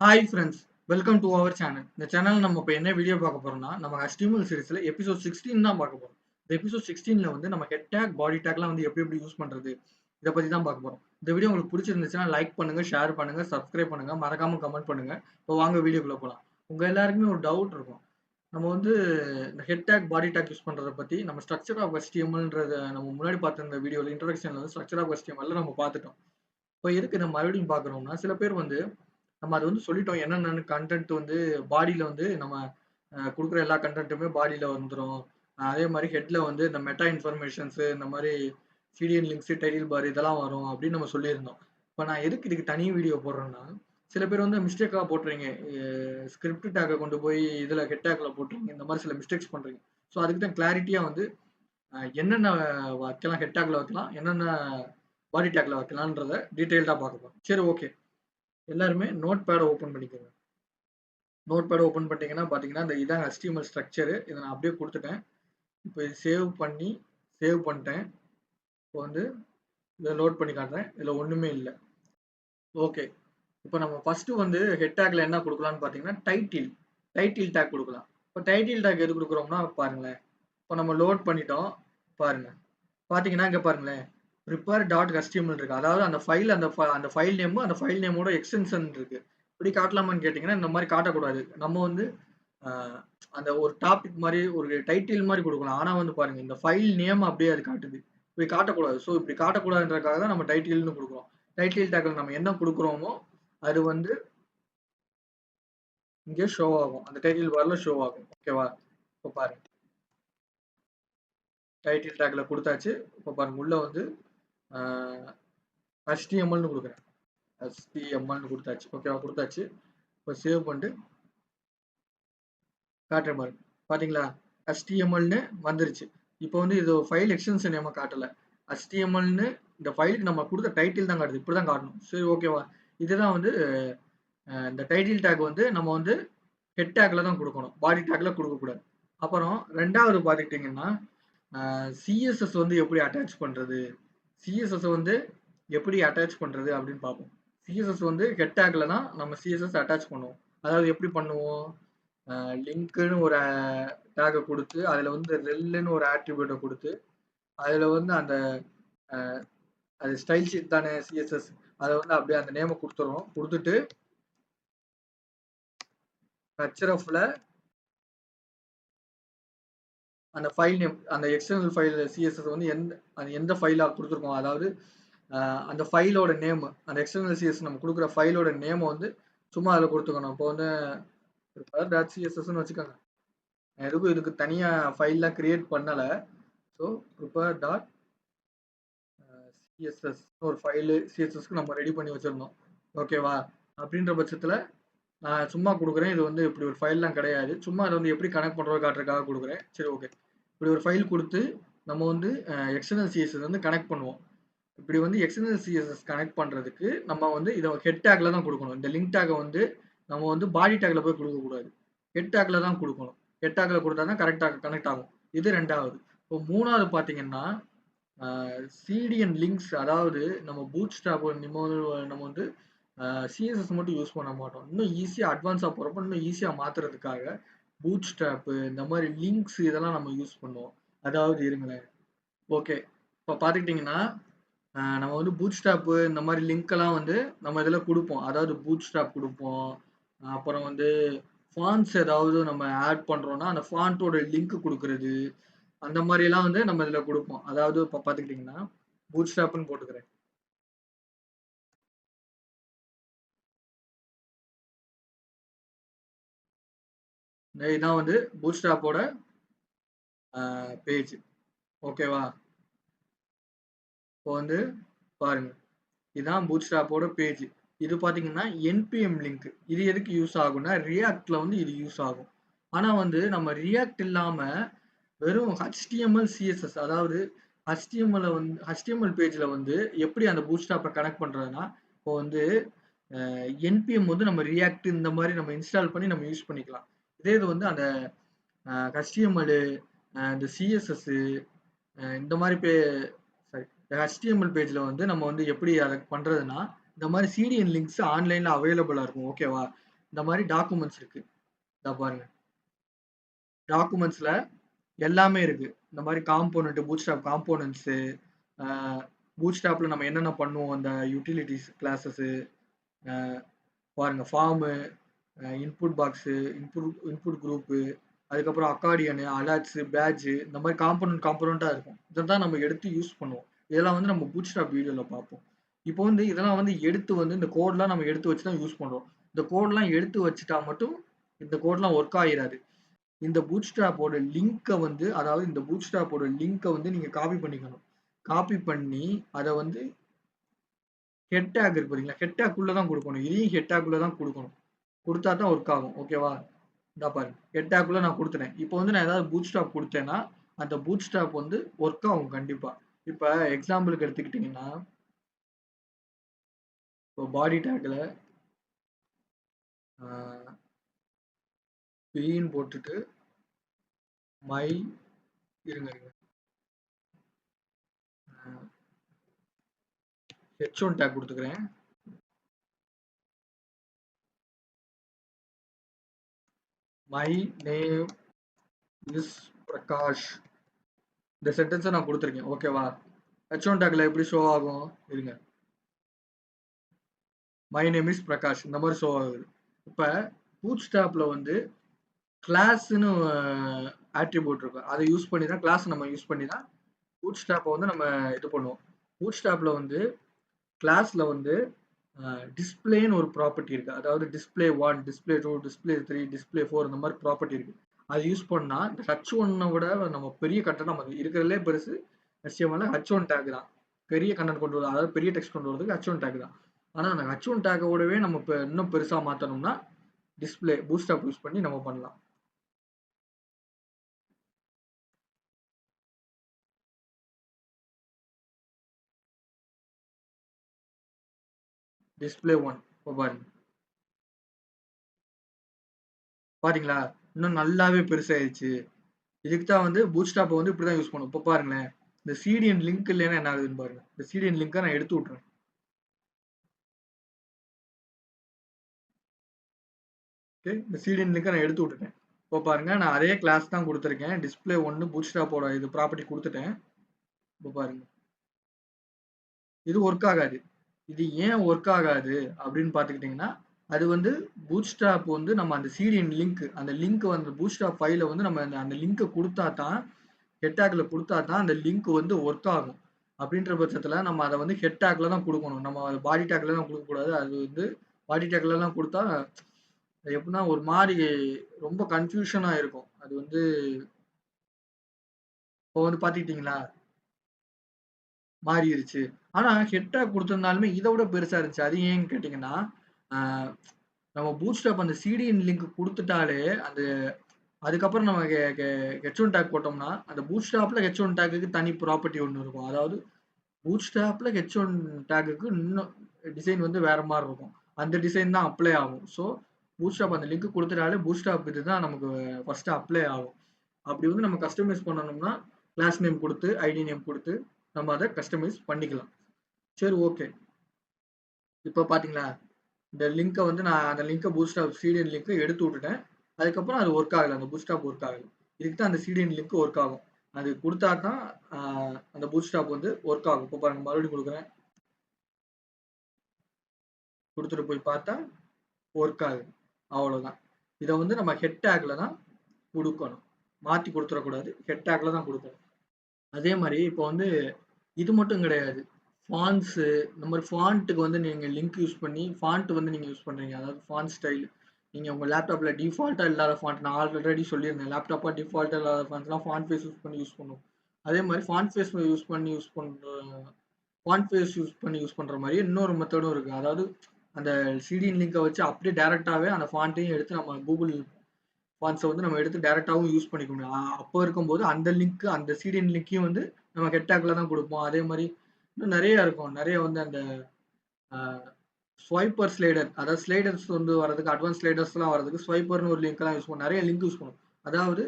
Hi friends, welcome to our channel. இந்த channel நம்ம இப்போ என்ன வீடியோ பார்க்க போறோம்னா, நம்ம HTML சீரிஸ்ல எபிசோட் 16 தான் பார்க்க போறோம். இந்த எபிசோட் 16ல வந்து நம்ம ஹெட் டேக், பாடி டேக்லாம் வந்து எப்படி எப்படி யூஸ் பண்றது, இத பத்தி தான் பார்க்க போறோம். இந்த வீடியோ உங்களுக்கு பிடிச்சிருந்துச்சுன்னா லைக் பண்ணுங்க, ஷேர் பண்ணுங்க, சப்ஸ்கிரைப் பண்ணுங்க, மறக்காம கமெண்ட் பண்ணுங்க. இப்போ வாங்க வீடியோக்குள்ள போலாம். உங்க எல்லாருக்குமே ஒரு டவுட் இருக்கும். நம்ம வந்து இந்த ஹெட் டேக், பாடி டேக் யூஸ் பண்றத பத்தி நம்ம ஸ்ட்ரக்சர் ஆஃப் HTMLன்றத நம்ம முன்னாடி பார்த்த இந்த வீடியோல இன்ட்ரோடக்ஷன்ல வந்து ஸ்ட்ரக்சர் ஆஃப் HTML நம்ம பார்த்துட்டோம். இப்போ எதுக்கு இத மறுபடியும் பார்க்குறோம்னா, சில பேர் வந்து நம்ம அது வந்து சொல்லிட்டோம். என்னென்னன்னு கன்டென்ட் வந்து பாடியில வந்து நம்ம குடுக்குற எல்லா கன்டென்ட்டுமே பாடியில வந்துரும். அதே மாரி ஹெட்ல வந்து இந்த மெட்டா இன்ஃபர்மேஷன்ஸ் இந்த மாரி சிடிஎன் லிங்க்ஸ், டைட்டில் பார் இதெல்லாம் வரும் அப்படின்னு நம்ம சொல்லியிருந்தோம். இப்ப நான் எதுக்கு இதுக்கு தனி வீடியோ போடுறேன்னா, சில பேர் வந்து மிஸ்டேக்கா போட்டுறீங்க. ஸ்கிரிப்ட் டேக்க கொண்டு போய் இதுல ஹெட் டேக்ல போட்டுறீங்க. இந்த மாரி சில மிஸ்டேக்ஸ் பண்றீங்க. ஸோ அதுக்கு தான் கிளாரிட்டியா வந்து என்னென்ன வைக்கலாம் ஹெட் டேக்ல வைக்கலாம், என்னென்ன பாடி டேக்ல வைக்கலான்றத டீட்டெயில்டா பார்க்க போறோம். சரி, ஓகே. எல்லாருமே நோட் பேட ஓப்பன் பண்ணிக்கோங்க. நோட் பேட் ஓப்பன் பண்ணிட்டீங்கன்னா பார்த்தீங்கன்னா, இந்த இதான் HTML ஸ்ட்ரக்சரு. இத நான் அப்படியே குடுத்துட்டேன். இப்போ இது சேவ் பண்ணிட்டேன். இப்போ வந்து இத லோட் பண்ணி காட்டுறேன். இதுல ஒண்ணுமே இல்ல. ஓகே. இப்போ நம்ம ஃபர்ஸ்ட் வந்து ஹெட் டேக்ல என்ன குடுக்கலாம்னு பார்த்தீங்கன்னா, டைட்டில் டேக் குடுக்கலாம். இப்போ டைட்டில் டேக் எது குடுக்குறோம்னா பாருங்களேன். இப்போ நம்ம லோட் பண்ணிட்டோம். பாருங்க. பார்த்தீங்கன்னா, இங்க பாருங்களேன். prepare.html இருக்கு. அதாவது அந்த ஃபைல் நேமும், அந்த ஃபைல் நேமோட எக்ஸ்டென்ஷன் இருக்கு. இப்படி காட்டலாமான்னு கேட்டீங்கன்னா, இந்த மாரி காட்டக்கூடாது. நம்ம வந்து அ அந்த ஒரு டாபிக் மாரி ஒரு டைட்டில் மாரி குடுக்கலாம். ஆனா வந்து பாருங்க, இந்த ஃபைல் நேம் அப்படியே அது காட்டுது. இப்படி காட்டக்கூடாது. ஸோ இப்படி காட்டக்கூடாதுன்றதுக்காக தான் நம்ம டைட்டில்னு குடுக்குறோம். டைட்டில் டேக்ல நம்ம என்ன குடுக்குறோமோ, அது வந்து இங்கே ஷோ ஆகும். அந்த டைட்டில் பார்ல ஷோ ஆகும். ஓகேவா? இப்ப பாருங்க. டைட்டில் டேக்ல குடுத்தாச்சு. இப்ப பாருங்க உள்ள வந்து அ HTMLன்னு குடுக்குறேன். HTMLன்னு குடுத்தாச்சு. ஓகேவா? குடுத்தாச்சு. இப்ப சேவ் பண்ணிட்டு காட்டுறேன் பாருங்க. பாத்தீங்களா? HTMLன்னு வந்துருச்சு. இப்போ வந்து இது ஃபைல் எக்ஸ்டென்ஷன் நேம காட்டல. HTMLன்னு இந்த ஃபைலுக்கு நம்ம குடுத்த டைட்டில் தான் காட்டுது. இப்படிதான் காட்டணும். சரி, ஓகேவா? இதுதான் வந்து இந்த டைட்டில் டேக் வந்து நம்ம வந்து ஹெட் டேக்ல தான் குடுக்கணும். பாடி டேக்ல குடுக்கக்கூடாது. அப்புறம் 2வது பாத்துக்கிட்டீங்கன்னா, CSS வந்து எப்படி அட்டாச் பண்றது? CSS வந்து எப்படி அட்டாச் பண்றது அப்படின்னு பார்ப்போம். CSS வந்து ஹெட் டேக்ல தான் நம்ம CSS அட்டாச் பண்ணுவோம். அதாவது எப்படி பண்ணுவோம்? லிங்க்ன்னு ஒரு டேக்க குடுத்து, அதுல வந்து ரெல்ன்னு ஒரு ஆட்ரிபியூட்ட குடுத்து, அதுல வந்து அந்த அ அது ஸ்டைல் ஷீட் தானே CSS. அத வந்து அப்படியே அந்த நேம குடுத்துறோம். குடுத்துட்டு ஹெச்ஆர்எஃப்ல அந்த ஃபைல் நேம், அந்த எக்ஸ்டர்னல் ஃபைல் CSS வந்து அது எந்த ஃபைலா குடுத்துருக்கோம். அதாவது அ அந்த ஃபைலோட நேம், அந்த எக்ஸ்டர்னல் CSS நம்ம குடுக்குற ஃபைலோட நேம வந்து சும்மா அதுல குடுத்துக்கணும். இப்போ வந்து prepare.cssன்னு வச்சுக்கோங்க. நான் எதுக்கும் இதுக்கு தனியா ஃபைல்லாம் கிரியேட் பண்ணல. ஸோ prepare.css ஒரு ஃபைலு CSSக்கு நம்ம ரெடி பண்ணி வச்சிருந்தோம். ஓகேவா? அப்படின்ற பட்சத்துல நான் சும்மா குடுக்குறேன். இது வந்து இப்படி ஒரு ஃபைல்லாம் கிடையாது. சும்மா அத வந்து எப்படி கனெக்ட் பண்றோம் காட்டுறதுக்காக குடுக்குறேன். சரி, ஓகே. இப்படி ஒரு ஃபைல் குடுத்து நம்ம வந்து எக்ஸ்டர்னல் CSS வந்து கனெக்ட் பண்ணுவோம். இப்படி வந்து எக்ஸ்டர்னல் CSS கனெக்ட் பண்றதுக்கு நம்ம வந்து இத ஹெட் டேக்ல தான் குடுக்கணும். இந்த லிங்க் டேக்க வந்து நம்ம வந்து பாடி டேக்ல போய் குடுக்கக்கூடாது. ஹெட் டேக்ல தான் குடுக்கணும். ஹெட் டேக்ல குடுத்தா தான் கரெக்ட்டா கனெக்ட் ஆகும். இது 2வது. இப்போ 3வது பார்த்தீங்கன்னா, அ சிடிஎன் லிங்க்ஸ், அதாவது நம்ம பூட்ஸ்ட்ராப் நம்ம வந்து CSS மட்டும் யூஸ் பண்ண மாட்டோம். இன்னும் ஈஸியா அட்வான்ஸா போறப்போ இன்னும் ஈஸியா மாத்துறதுக்காக பூட்ஸ்ட்ராப் இந்த மாரி லிங்க்ஸ் இதெல்லாம் நம்ம யூஸ் பண்ணுவோம். அதாவது இருங்களேன். ஓகே. இப்போ பார்த்துக்கிட்டீங்கன்னா, நம்ம வந்து பூட்ஸ்ட்ராப் இந்த மாரி லிங்க்லாம் வந்து நம்ம இதில குடுப்போம். அதாவது பூட்ஸ்ட்ராப் குடுப்போம். அப்புறம் வந்து ஃபாண்ட்ஸ் ஏதாவது நம்ம ஆட் பண்றோம்னா, அந்த ஃபாண்ட்டோட லிங்க் குடுக்குறது. அந்த மாரிலாம் வந்து நம்ம இதில குடுப்போம். அதாவது இப்போ பார்த்துக்கிட்டீங்கன்னா, பூட்ஸ்ட்ராப்ன்னு போட்டுக்கிறேன். இதான் வந்து பூட்ஸ்ட்ராப்போட பேஜ். ஓகேவா? இப்போ வந்து பாருங்க. இதான் பூட்ஸ்ட்ராப்போட பேஜ். இது பார்த்தீங்கன்னா, NPM லிங்க். இது எதுக்கு யூஸ் ஆகும்னா, ரியாக்ட்ல வந்து இது யூஸ் ஆகும். ஆனா வந்து நம்ம ரியாக்ட் இல்லாம வெறும் HTML, CSS, அதாவது HTML பேஜ்ல வந்து எப்படி அந்த பூட்ஸ்ட்ராப்ப கனெக்ட் பண்றதுன்னா, இப்போ வந்து NPM வந்து நம்ம ரியாக்ட் இந்த மாரி நம்ம இன்ஸ்டால் பண்ணி நம்ம யூஸ் பண்ணிக்கலாம். இதே இது வந்து அந்த HTML, இந்த CSS, இந்த மாரி சாரி, HTML பேஜ்ல வந்து நம்ம வந்து எப்படி அத பண்றதுன்னா, இந்த மாரி சிடிஎன் லிங்க்ஸ் ஆன்லைன்ல அவைலபிளா இருக்கும். ஓகேவா? இந்த மாதிரி டாக்குமெண்ட்ஸ் இருக்கு. இத பாருங்க. டாக்குமெண்ட்ஸ்ல எல்லாமே இருக்கு. இந்த மாதிரி காம்போனன்ட், பூட்ஸ்ட்ராப் காம்போனன்ட்ஸ், பூட்ஸ்ட்ராப்ல நம்ம என்னென்ன பண்ணுவோம், அந்த யூட்டிலிட்டிஸ் கிளாஸஸ், பாருங்க form, input box, input group, அதுக்கப்புறம் அக்கார்டியனு, அலர்ட்ஸு, பேட்ஜ், இந்த மாதிரி காம்போனண்டா இருக்கும். இதான் நம்ம எடுத்து யூஸ் பண்ணுவோம். இதெல்லாம் வந்து நம்ம பூட்ஸ்ட்ராப் வீடியோல பார்ப்போம். இப்போ வந்து இதெல்லாம் வந்து எடுத்து வந்து இந்த கோட்லாம் நம்ம எடுத்து வச்சு தான் யூஸ் பண்றோம். இந்த கோட்லாம் எடுத்து வச்சுட்டா மட்டும் இந்த கோட்லாம் ஒர்க் ஆகிராது. இந்த பூட்ஸ்ட்ராப்போட லிங்கை வந்து, அதாவது இந்த பூட்ஸ்ட்ராப்போட லிங்கை வந்து நீங்க காப்பி பண்ணிக்கணும். காப்பி பண்ணி அதை வந்து ஹெட் டேக் இருக்கு பாத்தீங்களா, ஹெட் டேக்குள்ள தான் கொடுக்கணும். இதையும் ஹெட் டேக்குள்ள தான் கொடுக்கணும். கொடுத்தா தான் ஒர்க் ஆகும். ஓகேவா? இந்த பாருங்க, ஹெட் டேக்குள்ள நான் கொடுத்துட்டேன். இப்போ வந்து நான் ஏதாவது பூட்ஸ்ட்ராப் கொடுத்தேன்னா அந்த பூட்ஸ்ட்ராப் வந்து ஒர்க் ஆகும் கண்டிப்பா. இப்போ எக்ஸாம்பிளுக்கு எடுத்துக்கிட்டீங்கன்னா, இப்போ பாடி டேக்ல பின்னு போட்டுட்டு மை இருங்க H1 டேக் கொடுத்துக்கிறேன். My name is Prakash. இந்த சென்டென்ஸை நான் கொடுத்துருக்கேன். ஓகேவா? H1 டேக்ல எப்படி ஷோ ஆகும்? இருங்க. மை நேம் இஸ் பிரகாஷ் இந்த மாதிரி ஷோ ஆகுது. இப்போ பூட்ஸ்ட்ராப்ல வந்து கிளாஸ்ன்னு ஆட்ரிபியூட் இருக்கும். அதை யூஸ் பண்ணி தான், கிளாஸ் நம்ம யூஸ் பண்ணி தான் பூட்ஸ்ட்ராப்பை வந்து நம்ம இது பண்ணுவோம். பூட்ஸ்ட்ராப்ல வந்து கிளாஸ்ல வந்து டிஸ்பிளேன்னு ஒரு ப்ராப்பர்ட்டி இருக்கு. அதாவது டிஸ்பிளே 1, டிஸ்பிளே 2, டிஸ்பிளே 3, டிஸ்பிளே 4 இந்த மாதிரி ப்ராப்பர்ட்டி இருக்கு. அது யூஸ் பண்ணா இந்த H1 விட நம்ம பெரிய கண்டென்ட் நமக்கு இருக்கிறதுலே பெருசு HTML H1 டேக் தான். பெரிய கண்டென்ட் கொண்டு வரது, அதாவது பெரிய டெக்ஸ்ட் கொண்டு வரதுக்கு H1 டேக் தான். ஆனா அந்த H1 டேக்கோடவே நம்ம இப்போ இன்னும் பெருசா மாத்தணும்னா டிஸ்பிளே பூட்ஸ்ட்ராப் யூஸ் பண்ணி நம்ம பண்ணலாம். டிஸ்பிளே 1 இப்போ பாருங்க, பாத்தீங்களா? இன்னும் நல்லாவே பெருசாயிருச்சு. இதுக்கு தான் வந்து பூட்ஸ்ட்ராப்பை வந்து இப்படி தான் யூஸ் பண்ணும். இப்போ பாருங்களேன், இந்த சிடிஎன் லிங்க் இல்லைன்னா என்ன ஆகுதுன்னு பாருங்க. இந்த சிடிஎன் லிங்கை நான் எடுத்து விட்டுறேன். ஓகே, இந்த சிடிஎன் லிங்கை நான் எடுத்து விட்டுட்டேன். இப்போ பாருங்க, நான் அதே கிளாஸ் தான் கொடுத்துருக்கேன். டிஸ்பிளே 1 பூட்ஸ்ட்ராப்போட இது ப்ராப்பர்ட்டி கொடுத்துட்டேன். இப்போ பாருங்க, இது ஒர்க் ஆகாது. இது ஏன் ஒர்க் ஆகாது அப்படின்னு பார்த்துக்கிட்டிங்கன்னா, அது வந்து பூட்ஸ்ட்ராப் வந்து நம்ம அந்த சிடிஎன் லிங்க், அந்த லிங்க் வந்து பூட்ஸ்ட்ராப் ஃபைலை வந்து நம்ம அந்த லிங்கை கொடுத்தா தான், ஹெட் டேக்ல கொடுத்தா தான் அந்த லிங்க் வந்து ஒர்க் ஆகும். அப்படின்ற பட்சத்தில் நம்ம அதை வந்து ஹெட் டேக்ல தான் கொடுக்கணும். நம்ம பாடி டேக்ல தான் கொடுக்கக்கூடாது. அது வந்து பாடி டேக்ல தான் கொடுத்தா எப்படின்னா ஒரு மாதிரி ரொம்ப கன்ஃபியூஷனா இருக்கும். அது வந்து இப்போ வந்து பார்த்துக்கிட்டிங்களா மாறிடுச்சு. ஆனா ஹெட் டேக் கொடுத்திருந்தாலுமே இதை விட பெருசா இருந்துச்சு. அது ஏன்னு கேட்டிங்கன்னா, ஆஹ் நம்ம பூட்ஸ்ட்ராப் அந்த சிடிஎன் லிங்க் கொடுத்துட்டாலே அந்த அதுக்கப்புறம் நம்ம H1 டேக் போட்டோம்னா அந்த பூட்ஸ்ட்ராப்ல H1 டேக்குக்கு தனி ப்ராப்பர்ட்டி ஒன்று இருக்கும். அதாவது பூட்ஸ்ட்ராப்ல H1 டேக்குக்கு இன்னும் டிசைன் வந்து வேற மாதிரி இருக்கும். அந்த டிசைன் தான் அப்ளை ஆகும். ஸோ பூட்ஸ்ட்ராப் அந்த லிங்க் கொடுத்துட்டாலே பூட்ஸ்ட்ராப் இதுதான் நமக்கு ஃபர்ஸ்ட் அப்ளை ஆகும். அப்படி வந்து நம்ம கஸ்டமைஸ் பண்ணணும்னா கிளாஸ் நேம் கொடுத்து ஐடி நேம் கொடுத்து நம்ம அதை கஸ்டமைஸ் பண்ணிக்கலாம். சரி, ஓகே. இப்போ பார்த்தீங்களா, இந்த லிங்கை வந்து நான் அந்த லிங்கை பூட்ஸ்ட்ராப் சிடிஎன் லிங்கை எடுத்து விட்டுட்டேன். அதுக்கப்புறம் அது ஒர்க் ஆகலை, அந்த பூட்ஸ்ட்ராப் ஒர்க் ஆகலை. இதுக்கு தான் அந்த சிடிஎன் லிங்க் ஒர்க் ஆகும். அது கொடுத்தா தான் அந்த பூட்ஸ்ட்ராப் வந்து ஒர்க் ஆகும். இப்போ பாருங்க, மறுபடியும் கொடுக்குறேன். கொடுத்துட்டு போய் பார்த்தா ஒர்க் ஆகுது. அவ்வளோதான். இதை வந்து நம்ம ஹெட் டேக்ல தான் கொடுக்கணும். மாற்றி கொடுத்துடக்கூடாது. ஹெட் டேக்ல தான் கொடுக்கணும். அதே மாதிரி இப்போ வந்து இது மட்டும் கிடையாது. ஃபாண்ட்ஸு, இந்த மாதிரி ஃபாண்ட்டுக்கு வந்து நீங்கள் லிங்க் யூஸ் பண்ணி ஃபாண்ட் வந்து நீங்கள் யூஸ் பண்ணுறீங்க. அதாவது ஃபாண்ட் ஸ்டைல் நீங்கள் உங்கள் லேப்டாப்பில் டிஃபால்ட்டாக இல்லாத ஃபாண்ட், நான் ஆல்ரெடி சொல்லியிருந்தேன். லேப்டாப்பாக டிஃபால்ட்டாக இல்லாத ஃபாண்ட்ஸ்லாம் ஃபாண்ட் ஃபேஸ் யூஸ் பண்ணி யூஸ் பண்ணுவோம். அதே மாதிரி ஃபாண்ட் ஃபேஸ் யூஸ் பண்ணி யூஸ் பண்ணுற மாதிரி இன்னொரு மெத்தடும் இருக்குது. அதாவது அந்த சிடிஎன் லிங்கை வச்சு அப்படியே டேரெக்டாகவே அந்த ஃபாண்ட்டையும் எடுத்து நம்ம கூகுள் ஃபாண்ட்ஸை வந்து நம்ம எடுத்து டேரெக்டாகவும் யூஸ் பண்ணிக்க முடியும். அப்போ இருக்கும்போது அந்த லிங்க், அந்த சிடிஎன் லிங்க்கையும் வந்து நம்ம ஹெட் டேக்ல தான் கொடுப்போம். அதே மாதிரி இன்னும் நிறைய இருக்கும். நிறைய வந்து அந்த ஸ்வைப்பர் ஸ்லைடர், அதாவது ஸ்லைடர்ஸ் வந்து வரதுக்கு, அட்வான்ஸ் ஸ்லைடர்ஸ்லாம் வரதுக்கு ஸ்வைப்பர்னு ஒரு லிங்க்லாம் யூஸ் பண்ணுவோம். நிறைய லிங்க் யூஸ் பண்ணுவோம். அதாவது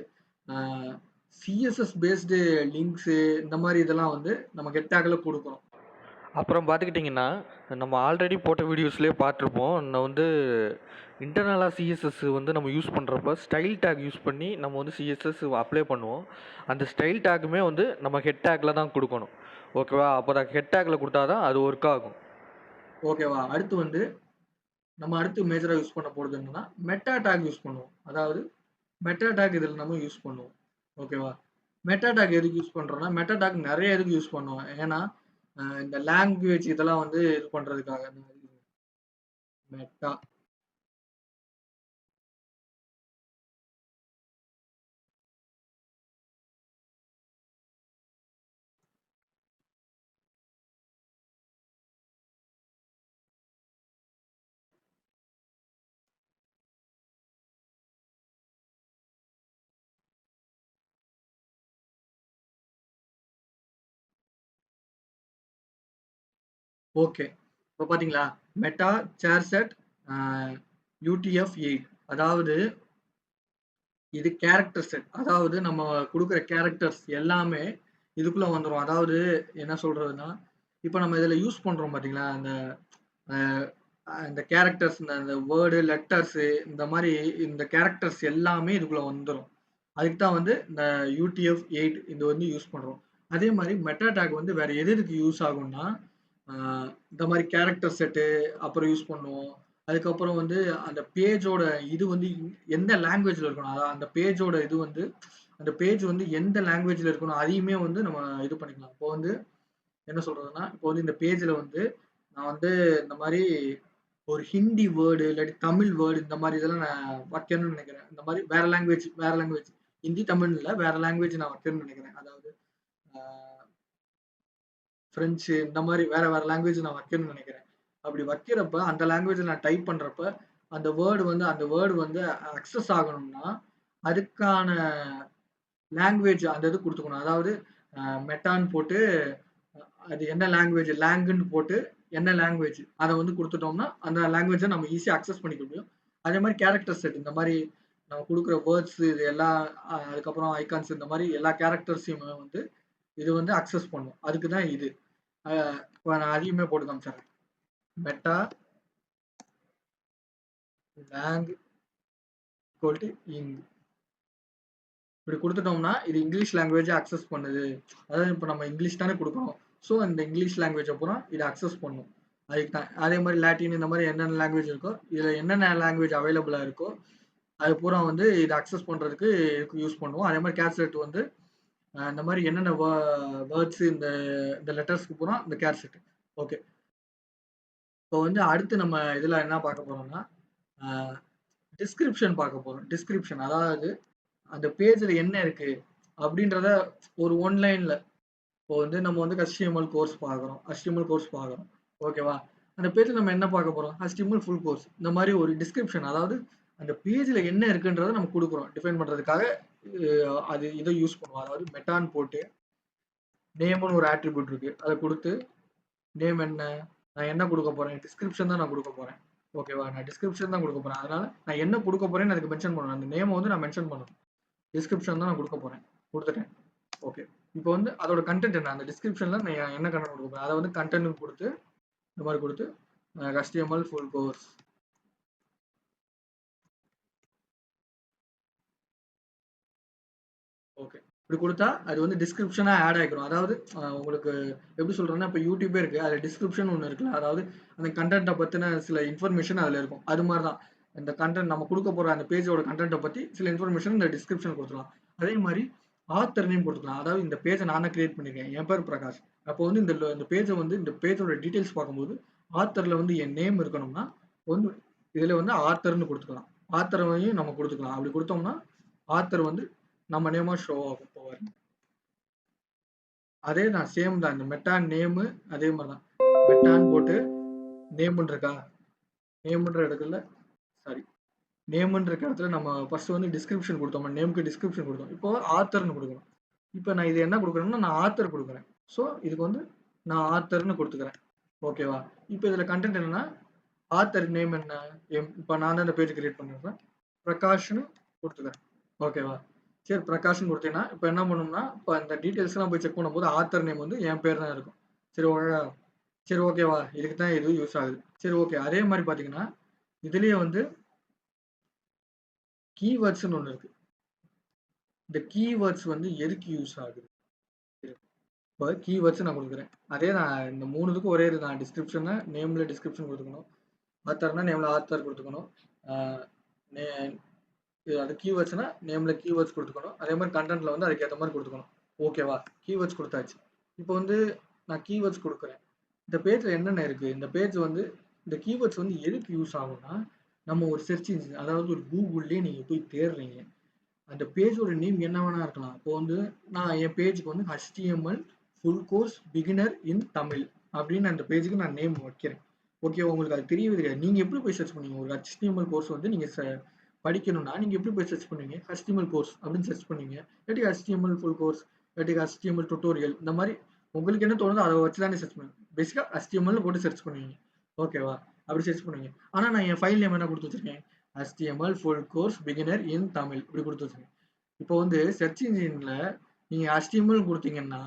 சிஎஸ்எஸ் பேஸ்டு லிங்க்ஸு இந்த மாதிரி இதெல்லாம் வந்து நம்ம ஹெட் டேக்ல கொடுக்குறோம். அப்புறம் பார்த்துக்கிட்டிங்கன்னா, நம்ம ஆல்ரெடி போட்ட வீடியோஸ்லேயே பார்த்துருப்போம். நான் வந்து இன்டர்னலா சிஎஸ்எஸ் வந்து நம்ம யூஸ் பண்ணுறப்ப ஸ்டைல் டேக் யூஸ் பண்ணி நம்ம வந்து சிஎஸ்எஸ் அப்ளை பண்ணுவோம். அந்த ஸ்டைல் டேக்குமே வந்து நம்ம ஹெட் டேக்கில் தான் கொடுக்கணும். ஓகேவா? அப்போ தான் ஹெட் டேக்கில் கொடுத்தா தான் அது ஒர்க் ஆகும். ஓகேவா? அடுத்து வந்து நம்ம அடுத்து மேஜரா யூஸ் பண்ண போறது என்னன்னா, மெட்டா டேக் யூஸ் பண்ணுவோம். அதாவது மெட்டா டேக் இதில நம்ம யூஸ் பண்ணுவோம். ஓகேவா? மெட்டா டேக் எதுக்கு யூஸ் பண்றோம்னா, மெட்டா டேக் நெறைய இதுக்கு யூஸ் பண்ணுவோம். ஏன்னா, இந்த லாங்குவேஜ் இதெல்லாம் வந்து இது பண்றதுக்காக. Meta okay. இப்ப பார்த்தீங்களா? மெட்டா சார்செட் அ UTF-8 அதாவது இது கேரக்டர் செட். அதாவது நம்ம குடுக்குற கேரக்டர்ஸ் எல்லாமே இதுக்குள்ள வந்துரும். அதாவது என்ன சொல்றதுன்னா, இப்ப நம்ம இதில யூஸ் பண்றோம் பார்த்தீங்களா? அந்த அ இந்த கேரக்டர்ஸ் இந்த வேர்டு, லெட்டர்ஸு இந்த மாரி இந்த கேரக்டர்ஸ் எல்லாமே இதுக்குள்ள வந்துரும். அதுக்கு தான் வந்து இந்த UTF-8 இது வந்து யூஸ் பண்றோம். அதே மாரி மெட்டா டேக் வந்து வேற எது எதுக்கு யூஸ் ஆகும்னா, ஆ இந்த மாரி கேரக்டர் செட்டு அப்புறம் யூஸ் பண்ணுவோம். அதுக்கப்புறம் வந்து அந்த பேஜோட இது வந்து எந்த லாங்குவேஜ்ல இருக்கணும். அதான் அந்த பேஜோட இது வந்து அந்த பேஜ் வந்து எந்த லாங்குவேஜ்ல இருக்கணும். அதையுமே வந்து நம்ம இது பண்ணிக்கலாம். இப்போ வந்து என்ன சொல்றதுன்னா, இப்போ வந்து இந்த பேஜ்ல வந்து நான் வந்து இந்த மாரி ஒரு ஹிந்தி வேர்டு இல்லாட்டி தமிழ் வேர்டு இந்த மாரி இதெல்லாம் நான் வைக்கணும்னு நெனைக்கிறேன். இந்த மாரி வேற லாங்குவேஜ் ஹிந்தி, தமிழ்னு இல்ல. வேற லாங்குவேஜ் நான் வைக்கணும்னு நெனைக்கிறேன். அதாவது ஆ ஃப்ரெஞ்சு இந்த மாரி வேற வேற லாங்குவேஜ் நான் வைக்கணும்னு நெனைக்கிறேன். அப்படி வைக்கிறப்ப அந்த லாங்குவேஜ்ல நான் டைப் பண்றப்ப, அந்த வேர்டு வந்து அக்சஸ் ஆகணும்னா, அதுக்கான லாங்குவேஜ் அந்த இது குடுத்துக்கணும். அதாவது மெட்டான்னு போட்டு அது என்ன லாங்குவேஜ் லாங்குன்னு போட்டு என்ன லாங்குவேஜ் அத வந்து குடுத்துட்டோம்னா, அந்த லாங்குவேஜ நம்ம ஈஸியா அக்சஸ் பண்ணிக்க முடியும். அதே மாரி கேரக்டர் செட் இந்த மாரி நம்ம குடுக்குற வேர்ட்ஸ் இது எல்லாம் அதுக்கப்புறம் ஐகான்ஸ் இந்த மாரி எல்லா கேரக்டர்ஸையுமே வந்து இது வந்து அக்சஸ் பண்ணும். அதுக்கு தான் இது. அ இப்ப நான் அதையுமே போட்டு காமிச்சர்றேன். மெட்டா லாங் ஈக்வல் டூ இங் இப்படி குடுத்துட்டோம்னா, இது இங்கிலீஷ் லாங்குவேஜ அக்சஸ் பண்ணுது. அதாவது இப்ப நம்ம இங்கிலீஷ் தானே குடுக்குறோம். ஸோ, இந்த இங்கிலீஷ் லாங்குவேஜ பூரா இது அக்சஸ் பண்ணும். அதுக்கு தான். அதே மாரி லாட்டின் இந்த மாரி என்னென்ன லாங்குவேஜ் இருக்கோ, இதுல என்னென்ன லாங்குவேஜ் அவைலபிளா இருக்கோ, அது பூரா வந்து இத அக்சஸ் பண்றதுக்கு இதுக்கு யூஸ் பண்ணுவோம். அதே மாரி கேட் வந்து இந்த மாரி என்னென்ன வேர்ட்ஸ் இந்த இந்த லெட்டர்ஸ்க்கு பூரா இந்த கேட் செட். ஓகே. இப்போ வந்து அடுத்து நம்ம இதுல என்ன பார்க்க போறோம்னா, அ டிஸ்கிரிப்ஷன் பார்க்க போறோம். டிஸ்கிரிப்ஷன் அதாவது அந்த பேஜ்ல என்ன இருக்கு? அப்படின்றத ஒரு ஒன் லைன்ல இப்போ வந்து நம்ம வந்து HTML கோர்ஸ் பார்க்குறோம். HTML கோர்ஸ் பார்க்குறோம். ஓகேவா? அந்த பேஜ்ல நம்ம என்ன பார்க்க போறோம்? HTML full course. இந்த மாரி ஒரு டிஸ்கிரிப்ஷன் அதாவது அந்த பேஜ்ல என்ன இருக்குன்றத நம்ம குடுக்குறோம். டிஃபைன் பண்றதுக்காக அது இத யூஸ் பண்ணுவோம். அதாவது மெட்டான்னு போட்டு நேம்ன்னு ஒரு ஆட்ரிபியூட் இருக்கு. அத குடுத்து நேம் என்ன? நான் என்ன குடுக்க போறேன்? டிஸ்கிரிப்ஷன் தான் நான் குடுக்க போறேன். ஓகேவா? நான் டிஸ்கிரிப்ஷன் தான் குடுக்க போறேன். அதனால நான் என்ன குடுக்க போறேன்னு அதுக்கு மென்ஷன் பண்ணணும். அந்த நேம வந்து நான் மென்ஷன் பண்ணணும். டிஸ்கிரிப்ஷன் தான் நான் குடுக்க போறேன். குடுத்துட்டேன். ஓகே. இப்போ வந்து அதோட கன்டென்ட் என்ன? அந்த டிஸ்கிரிப்ஷன்ல நான் என்ன கன்டென்ட் குடுக்க போறேன்? அத வந்து கன்டென்ட்ன்னு குடுத்து, இந்த மாரி குடுத்து HTML ஃபுல் கோர்ஸ். ஓகே. இப்படி குடுத்தா அது வந்து டிஸ்கிரிப்ஷனா ஆட் ஆயிக்கும். அதாவது உங்களுக்கு எப்படி சொல்றேன்னா, இப்ப YouTubeே இருக்கு. அதுல டிஸ்கிரிப்ஷன் ஒண்ணு இருக்குல்ல. அதாவது அந்த கன்டென்ட்ட பத்தின சில இன்ஃபர்மேஷன் அதுல இருக்கும். அது மாரி தான். இந்த கன்டென்ட் நம்ம குடுக்க போற அந்த பேஜோட கன்டென்ட்ட பத்தி சில இன்ஃபர்மேஷன் இந்த டிஸ்கிரிப்ஷன் குடுத்துக்கலாம். அதே மாரி ஆத்தர் நேம் குடுத்துக்கலாம். அதாவது இந்த பேஜ நான் தான் கிரியேட் பண்ணியிருக்கேன். என் பேர் பிரகாஷ். அப்போ வந்து இந்த பேஜ வந்து இந்த பேஜோட டீட்டெயில்ஸ் பார்க்கும்போது, ஆத்தர்ல வந்து என் நேம் இருக்கணும்னா, வந்து இதுல வந்து ஆத்தர்ன்னு குடுத்துக்கலாம். ஆத்தரையும் நம்ம குடுத்துக்கலாம். அப்படி குடுத்தோம்னா, ஆத்தர் வந்து நம்ம நேமா ஷோ ஆகும். இப்போ பாருங்க. அதே தான் சேம் தான். இந்த மெட்டா நேமு அதே மாரி தான். மெட்டான்னு போட்டு நேம்ன்னு இருக்கா? நேம்ன்ற இடத்துல சாரி நேம்ன்னு இருக்க இடத்துல நம்ம ஃபர்ஸ்ட் வந்து டிஸ்கிரிப்ஷன் குடுத்தோம். நேம்க்கு டிஸ்கிரிப்ஷன் குடுத்தோம். இப்போ ஆத்தர்ன்னு குடுக்கணும். இப்போ நான் இது என்ன குடுக்குறேன்னா, நான் ஆத்தர் குடுக்குறேன். ஸோ, இதுக்கு வந்து நான் ஆத்தர்ன்னு குடுத்துக்கிறேன். ஓகேவா? இப்போ இதுல கன்டென்ட் என்னன்னா, ஆத்தர் நேம் என்ன? இப்ப நான் தான் இந்த பேஜ் கிரியேட் பண்ணிருக்கேன். பிரகாஷ்ன்னு குடுத்துக்கிறேன். ஓகேவா? சரி பிரகாஷ்ன்னு குடுத்தீங்கன்னா, இப்ப என்ன பண்ணும்னா, இப்ப இந்த டீட்டெயில்ஸ்லாம் போய் செக் பண்ணும்போது, ஆத்தர் நேம் வந்து என் பேர் தான் இருக்கும். சரி ஓகேவா? சரி ஓகேவா? இதுக்கு தான் இது யூஸ் ஆகுது. சரி ஓகே. அதே மாரி பார்த்தீங்கன்னா, இதுலயே வந்து கீவேர்ட்ஸ்ன்னு ஒண்ணு இருக்கு. இந்த கீவேர்ட்ஸ் வந்து எதுக்கு யூஸ் ஆகுது? இப்ப கீவேர்ட்ஸ் நான் குடுக்குறேன். அதே நான் இந்த 3 இதுக்கும் ஒரே இது தான். டிஸ்கிரிப்ஷன்னா நேம்ல டிஸ்கிரிப்ஷன் குடுத்துக்கணும். ஆத்தர்னா நேம்ல ஆத்தர் குடுத்துக்கணும். ஆ நே இது அது கீவேர்ட்ஸ்னா நேம்ல கீவேர்ட்ஸ் குடுத்துக்கணும். அதே மாரி கன்டென்ட்ல வந்து அதுக்கு ஏத்த மாரி குடுத்துக்கணும். ஓகேவா? கீவேர்ட்ஸ் குடுத்தாச்சு. இப்போ வந்து நான் கீவேர்ட்ஸ் குடுக்குறேன். இந்த பேஜ்ல என்னென்ன இருக்கு? இந்த பேஜ் வந்து இந்த கீவேர்ட்ஸ் வந்து எதுக்கு யூஸ் ஆகும்னா, நம்ம ஒரு சர்ச் இன்ஜின் அதாவது ஒரு கூகுள்லயே நீங்க போய் தேடுறீங்க. அந்த பேஜோட நேம் என்ன வேணா இருக்கலாம். இப்போ வந்து நான் என் பேஜுக்கு வந்து HTML ஃபுல் கோர்ஸ் பிகினர் இன் தமிழ் அப்படின்னு அந்த பேஜுக்கு நான் நேம் வைக்கிறேன். ஓகே உங்களுக்கு அது தெரியவே தெரியாது. நீங்க எப்படி போய் சர்ச் பண்ணுவீங்க? ஒரு HTML கோர்ஸ் வந்து நீங்க படிக்கணும்னா நீங்க எப்படி போய் சர்ச் பண்ணுவீங்க? HTML கோர்ஸ் அப்படின்னு சர்ச் பண்ணுவீங்க. இல்லாட்டி HTML ஃபுல் கோர்ஸ், இல்லாட்டி HTML டுட்டோரியல் இந்த மாரி உங்களுக்கு என்ன தோணுதோ அத வச்சு தானே சர்ச் பண்ணுவீங்க. பேசிக்கா HTMLன்னு போட்டு சர்ச் பண்ணுவீங்க. ஓகேவா? அப்படி சர்ச் பண்ணுவீங்க. ஆனா நான் என் ஃபைல் நேம் என்ன குடுத்து வச்சிருக்கேன்? HTML ஃபுல் கோர்ஸ் பிகினர் இன் தமிழ் இப்படி குடுத்து வச்சிருக்கேன். இப்போ வந்து சர்ச் இன்ஜின்ல நீங்க HTML குடுத்தீங்கன்னா,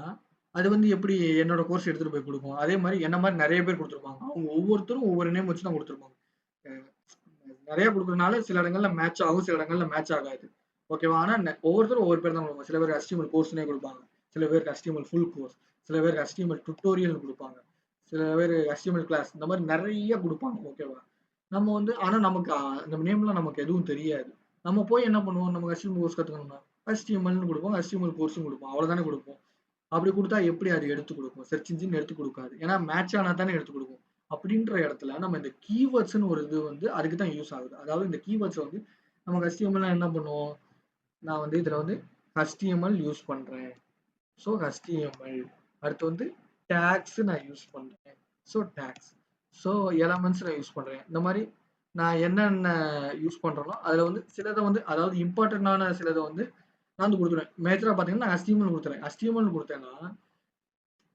அது வந்து எப்படி என்னோட கோர்ஸ் எடுத்துட்டு போய் குடுக்கும். அதே மாரி என்ன மாரி நெறைய பேர் குடுத்துருப்பாங்க. அவங்க ஒவ்வொருத்தரும் ஒவ்வொரு நேம் வச்சு தான் குடுத்துருப்பாங்க. அ நெறைய குடுக்குறனால சில இடங்கள்ல மேட்ச் ஆகும், சில இடங்கள்ல மேட்ச் ஆகாது. ஓகேவா? ஆனா ஒவ்வொருத்தரும் ஒவ்வொரு பேர் தான் குடுப்பாங்க. சில பேர் HTML கோர்ஸ்ன்னே குடுப்பாங்க. சில பேருக்கு HTML ஃபுல் கோர்ஸ், சில பேருக்கு HTML டுட்டோரியல்னு குடுப்பாங்க. சில பேரு HTML கிளாஸ் இந்த மாரி நெறைய குடுப்பாங்க. ஓகேவா? நம்ம வந்து ஆனா நமக்கு அந்த நேம்லாம் நமக்கு எதுவும் தெரியாது. நம்ம போய் என்ன பண்ணுவோம்? நமக்கு HTML கோர்ஸ் கத்துக்கணும்னா, HTMLன்னு குடுப்போம். HTML கோர்ஸ்ன்னு குடுப்போம். அவ்வளோதானே குடுப்போம். அப்படி குடுத்தா எப்படி அது எடுத்துக் குடுக்கும்? சர்ச் இன்ஜின் எடுத்துக் குடுக்காது. ஏன்னா மேட்ச் ஆனா தானே எடுத்துக் குடுக்கும். அப்படின்ற இடத்துல நம்ம இந்த கீவேர்ட்ஸ்ன்னு ஒரு இது வந்து அதுக்கு தான் யூஸ் ஆகுது. அதாவது இந்த கீவேர்ட்ஸ் வந்து நமக்கு HTML என்ன பண்ணுவோம்? நான் வந்து இதுல வந்து HTML யூஸ் பண்றேன். So HTML. அடுத்து வந்து டாக்ஸ் நான் யூஸ் பண்றேன். So tags. ஸோ எலமெண்ட்ஸ் நான் யூஸ் பண்றேன். இந்த மாரி நான் என்னென்ன யூஸ் பண்றேனோ, அதுல வந்து சிலத வந்து அதாவது இம்பார்ட்டன்டான சிலத வந்து நான் வந்து குடுத்துருவேன். மேஜரா பார்த்தீங்கன்னா, நான் HTML குடுத்துறேன். HTML குடுத்தேன்னா,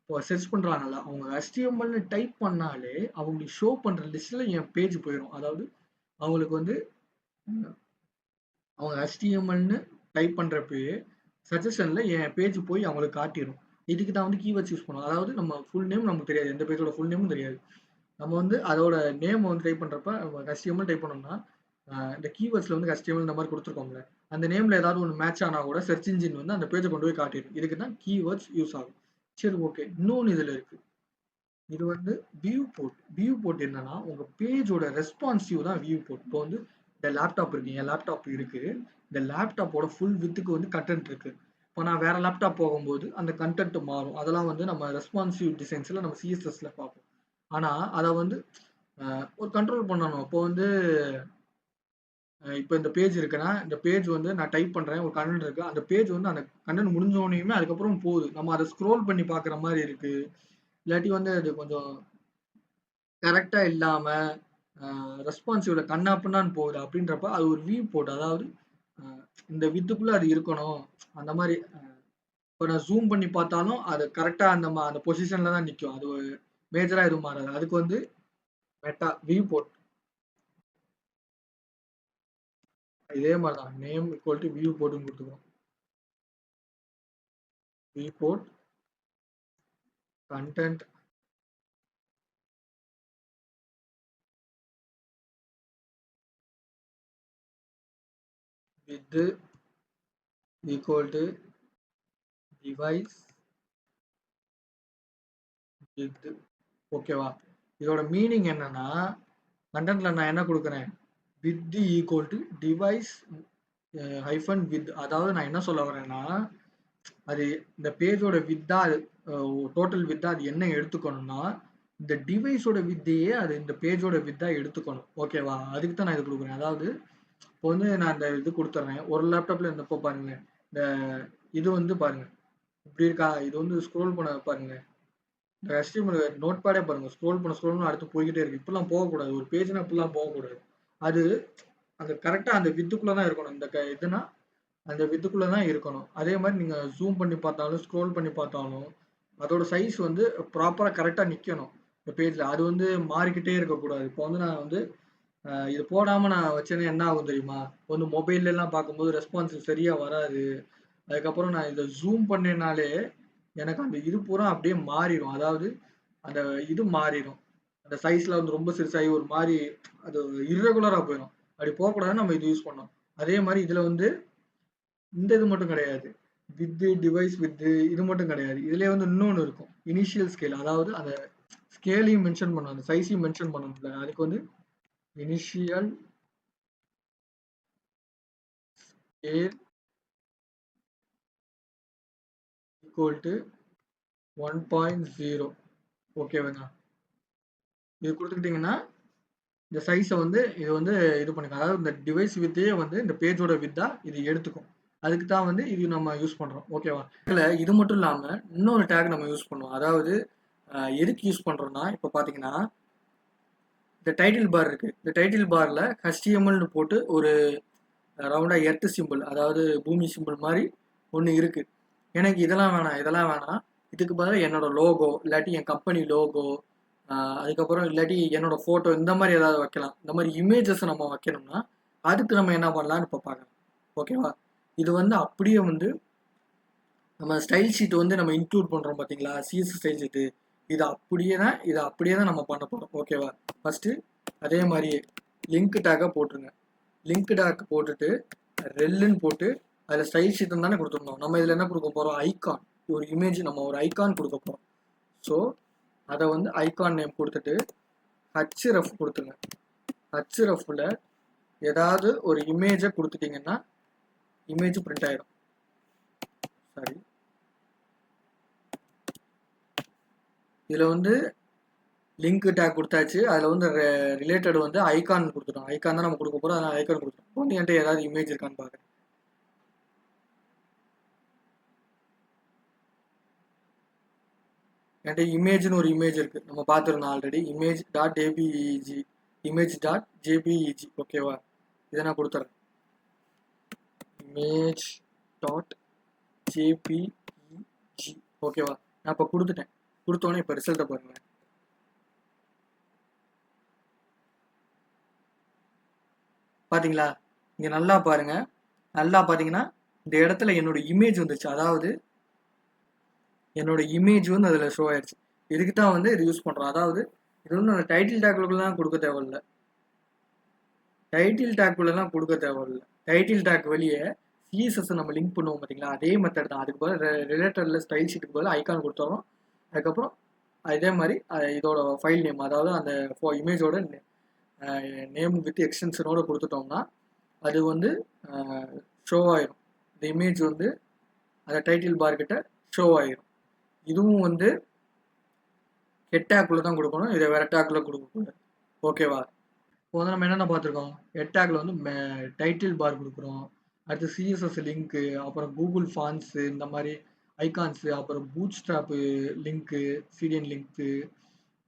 இப்போ சர்ச் பண்றாங்கல்ல, அவங்க HTMLன்னு டைப் பண்ணாலே, அவங்களுக்கு ஷோ பண்ற லிஸ்ட்ல என் பேஜ் போயிரும். அதாவது அவங்களுக்கு வந்து அவங்க HTMLன்னு டைப் பண்றப்பயே, சஜஷன்ல என் பேஜ் போய் அவங்களுக்கு காட்டிரும். இதுக்கு தான் வந்து கீவேர்ட்ஸ் யூஸ் பண்ணுவோம். அதாவது நம்ம ஃபுல் நேம் நமக்கு தெரியாது. எந்த பேஜோட ஃபுல் நேமும் தெரியாது. நம்ம வந்து அதோட நேம் வந்து டைப் பண்றப்ப HTML டைப் பண்ணோம்னா, இந்த கீவேர்ட்ஸ்ல வந்து HTML இந்த மாரி குடுத்துருக்கோம்ல, அந்த நேம்ல ஏதாவது ஒண்ணு மேட்ச் ஆனா கூட சர்ச் இன்ஜின் வந்து அந்த பேஜ கொண்டு போய் காட்டிரும். இதுக்கு தான் கீவேர்ட்ஸ் யூஸ் ஆகும். சரி ஓகே. இன்னொன்னு இதுல இருக்கு. இது வந்து வியூ போர்ட். வியூ போர்ட் என்னன்னா, உங்க பேஜோட ரெஸ்பான்சிவ் தான் வியூ போர்ட். இப்போ வந்து இந்த லேப்டாப் இருக்கு. என் லேப்டாப் இருக்கு. இந்த லேப்டாப்போட ஃபுல் விட்த்க்கு வந்து கன்டென்ட் இருக்கு. இப்போ நான் வேற லேப்டாப் போகும்போது அந்த கன்டென்ட் மாறும். அதெல்லாம் வந்து நம்ம ரெஸ்பான்சிவ் டிசைன்ஸ்ல நம்ம CSSல பார்ப்போம். ஆனா, அத வந்து ஒரு கண்ட்ரோல் பண்ணணும். இப்போ வந்து இப்போ இந்த பேஜ் இருக்குன்னா, இந்த பேஜ் வந்து நான் டைப் பண்றேன். ஒரு கன்டென்ட் இருக்கு. அந்த பேஜ் வந்து அந்த கன்டென்ட் முடிஞ்சோனயுமே அதுக்கப்புறம் போகுது. நம்ம அத ஸ்க்ரோல் பண்ணி பார்க்குற மாரி இருக்கு. இல்லாட்டி வந்து அது கொஞ்சம் கரெக்ட்டா இல்லாம, ரெஸ்பான்சிவ்ல கன்னா பின்னான்னு போகுது அப்படின்றப்ப, அது ஒரு வியூ போர்ட். அதாவது அ இந்த வித்துக்குள்ள அது இருக்கணும். அந்த மாரி இப்ப நான் ஜூம் பண்ணி பார்த்தாலும், அது கரெக்ட்டா அந்த பொசிஷன்ல தான் நிக்கும். அது மேஜரா எதுவும் மாறாது. அதுக்கு வந்து வியூ போர்ட். இதே மாரி தான். Name equal to viewport குடுத்துக்கிறோம். Viewport, content width equal to device width ஓகேவா? இதோட மீனிங் என்னன்னா, கன்டென்ட்ல நான் என்ன குடுக்குறேன்? Width equal to device hyphen width. அதாவது நான் என்ன சொல்ல வரேன்னா, அது இந்த பேஜோட வித்தா டோட்டல் வித்தா அது என்ன எடுத்துக்கணும்னா, இந்த டிவைஸோட வித்தையே அது இந்த பேஜோட வித்தா எடுத்துக்கணும். ஓகேவா? அதுக்கு தான் நான் இது குடுக்குறேன். அதாவது இப்போ வந்து நான் இந்த இது குடுத்துர்றேன். ஒரு லேப்டாப்ல இருந்தப்போ பாருங்க. இந்த இது வந்து பாருங்க. இப்படி இருக்கா? இது வந்து ஸ்க்ரோல் பண்ண பாருங்க. இந்த HTML நோட்பேடே பாருங்க. ஸ்க்ரோல் பண்ண அடுத்து போய்க்கிட்டே இருக்கு. இப்படிலாம் போகக்கூடாது. ஒரு பேஜ்னா இப்படிலாம் போகக்கூடாது. அது அந்த கரெக்ட்டா அந்த வித்துக்குள்ள தான் இருக்கணும். இந்த இதுனா அந்த வித்துக்குள்ள தான் இருக்கணும். அதே மாரி நீங்க ஜூம் பண்ணி பார்த்தாலும், ஸ்க்ரோல் பண்ணி பார்த்தாலும், அதோட சைஸ் வந்து ப்ராப்பரா கரெக்ட்டா நிக்கணும். இந்த பேஜ்ல. அது வந்து மாறிக்கிட்டே இருக்கக்கூடாது. இப்போ வந்து நான் வந்து இது போடாம நான் வச்சேன்னா என்ன ஆகும் தெரியுமா? வந்து மொபைல்லலாம் பார்க்கும்போது ரெஸ்பான்சிவ் சரியா வராது. அதுக்கப்புறம் நான் இத ஜூம் பண்ணேன்னாலே, எனக்கு அந்த இது பூரா அப்படியே மாறிரும். அதாவது அந்த இது மாறிடும். அந்த சைஸ்ல வந்து ரொம்ப சிறுசாகி ஒரு மாதிரி அது இர்ரெகுலரா போயிடும். அப்படி போகக்கூடாதுன்னு நம்ம இது யூஸ் பண்ணோம். அதே மாதிரி இதுல வந்து இந்த இது மட்டும் கிடையாது. வித்து டிவைஸ் வித்து இது மட்டும் கிடையாது. இதுலயே வந்து இன்னொன்னு இருக்கும். இனிஷியல் ஸ்கேல், அதாவது அந்த ஸ்கேலையும் மென்ஷன் பண்ணணும், அந்த சைஸையும் மென்ஷன் பண்ணணும்ல. அதுக்கு வந்து இனிஷியல் ஸ்கேல் ஈக்குவல் டு 1.0. ஓகேவாங்க. இது கொடுத்துக்கிட்டீங்கன்னா இந்த சைஸை வந்து இது வந்து இது பண்ணிக்கலாம். அதாவது இந்த டிவைஸ் வித்தையே வந்து இந்த பேஜோட வித்தா இது எடுத்துக்கும். அதுக்கு தான் வந்து இது நம்ம யூஸ் பண்றோம். ஓகேவா? இதுல இது மட்டும் இல்லாம இன்னொரு டேக் நம்ம யூஸ் பண்ணுவோம். அதாவது எதுக்கு யூஸ் பண்றோம்னா, இப்போ பாத்தீங்கன்னா இந்த டைட்டில் பார் இருக்கு. இந்த டைட்டில் பார்ல HTMLனு போட்டு ஒரு ரவுண்டா எர்த் சிம்பிள், அதாவது பூமி சிம்பிள் மாதிரி ஒன்று இருக்கு. எனக்கு இதெல்லாம் வேணாம். இதுக்கு பதிலாக என்னோட லோகோ, இல்லாட்டி என் கம்பெனி லோகோ, அதுக்கப்புறம் இல்லாட்டி என்னோட ஃபோட்டோ, இந்த மாதிரி ஏதாவது வைக்கலாம். இந்த மாதிரி இமேஜஸ் நம்ம வைக்கணும்னா அதுக்கு நம்ம என்ன பண்ணலாம்னு இப்போ பார்க்கலாம். ஓகேவா? இது வந்து அப்படியே வந்து நம்ம ஸ்டைல் ஷீட் வந்து நம்ம இன்க்ளூட் பண்ணுறோம் பார்த்தீங்களா, சிஎஸ்எஸ் ஸ்டைல் ஷீட்டு, இதை அப்படியே தான் நம்ம பண்ண போகிறோம். ஓகேவா? ஃபஸ்ட்டு அதே மாதிரியே லிங்க் டேக்கை போட்டுருங்க. லிங்க் டேக் போட்டுட்டு ரெல்லுன்னு போட்டு அதில் ஸ்டைல் ஷீட்னு தானே கொடுத்துருந்தோம். நம்ம இதில் என்ன கொடுக்க போகிறோம்? ஐகான், ஒரு இமேஜ், நம்ம ஒரு ஐகான் கொடுக்க போகிறோம். ஸோ அதை வந்து ஐகான் நேம் கொடுத்துட்டு ஹச்ரஃப் கொடுத்துங்க. ஹச்ரஃபில் ஏதாவது ஒரு இமேஜை கொடுத்துட்டிங்கன்னா இமேஜ் பிரிண்ட் ஆயிடும். சாரி, இதில் வந்து லிங்க் டேக் கொடுத்தாச்சு. அதில் வந்து ரிலேட்டட் வந்து ஐகான் கொடுத்துட்டோம். ஐகான் தான் நம்ம கொடுக்க போகிறோம். அதனால் ஐகான் கொடுத்துட்டோம். இப்போ வந்து என்கிட்ட ஏதாவது இமேஜ் இருக்கான்னு பார்க்குறேன். என்கிட்ட இமேஜ்னு ஒரு இமேஜ் இருக்குது, நம்ம பார்த்துருந்தோம் ஆல்ரெடி. image.jpeg. ஓகேவா? இதை நான் கொடுத்துறேன். image.jpeg. ஓகேவா? நான் இப்போ கொடுத்துட்டேன். கொடுத்தோன்னே இப்போ ரிசல்ட்டை பாருங்க. பார்த்தீங்களா? இங்கே நல்லா பாருங்க. நல்லா பார்த்தீங்கன்னா இந்த இடத்துல என்னோட இமேஜ் வந்துச்சு. அதாவது என்னோட இமேஜ் வந்து அதில் ஷோ ஆயிடுச்சு. இதுக்கு தான் வந்து இது யூஸ் பண்ணுறோம். அதாவது இது வந்து அந்த டைட்டில் டேக்குள்ளலாம் கொடுக்க தேவையில்லை. டைட்டில் டேக் வெளியே சிஎஸ்எஸ் நம்ம லிங்க் பண்ணுவோம் பார்த்தீங்களா, அதே மெத்தட் தான். அதுக்கு பதில் ரிலேட்டடில் ஸ்டைல் ஷீட்டுக்கு பதில் ஐகான் கொடுத்துறோம். அதுக்கப்புறம் அதே மாதிரி இதோட ஃபைல் நேம், அதாவது அந்த இமேஜோட நேம் வித் எக்ஸ்டென்ஷனோட கொடுத்துட்டோம்னா அது வந்து ஷோ ஆயிரும். இந்த இமேஜ் வந்து அந்த டைட்டில் பார் கிட்ட ஷோ ஆயிரும். இதுவும் வந்து ஹெட் டேக்குள்ள தான் கொடுக்கணும், இதை வேற டேக்குள்ள கொடுக்கக்கூடாது. ஓகேவா? இப்போ வந்து நம்ம என்னென்ன பார்த்துருக்கோம்? ஹெட் டேக்ல வந்து டைட்டில் பார் கொடுக்குறோம், அடுத்து சிஎஸ்எஸ் லிங்க்கு, அப்புறம் கூகுள் ஃபான்ஸு, இந்த மாதிரி ஐகான்ஸு, அப்புறம் பூட்ஸ்ட்ராப்பு லிங்க்கு, சிடிஎன் லிங்க்கு,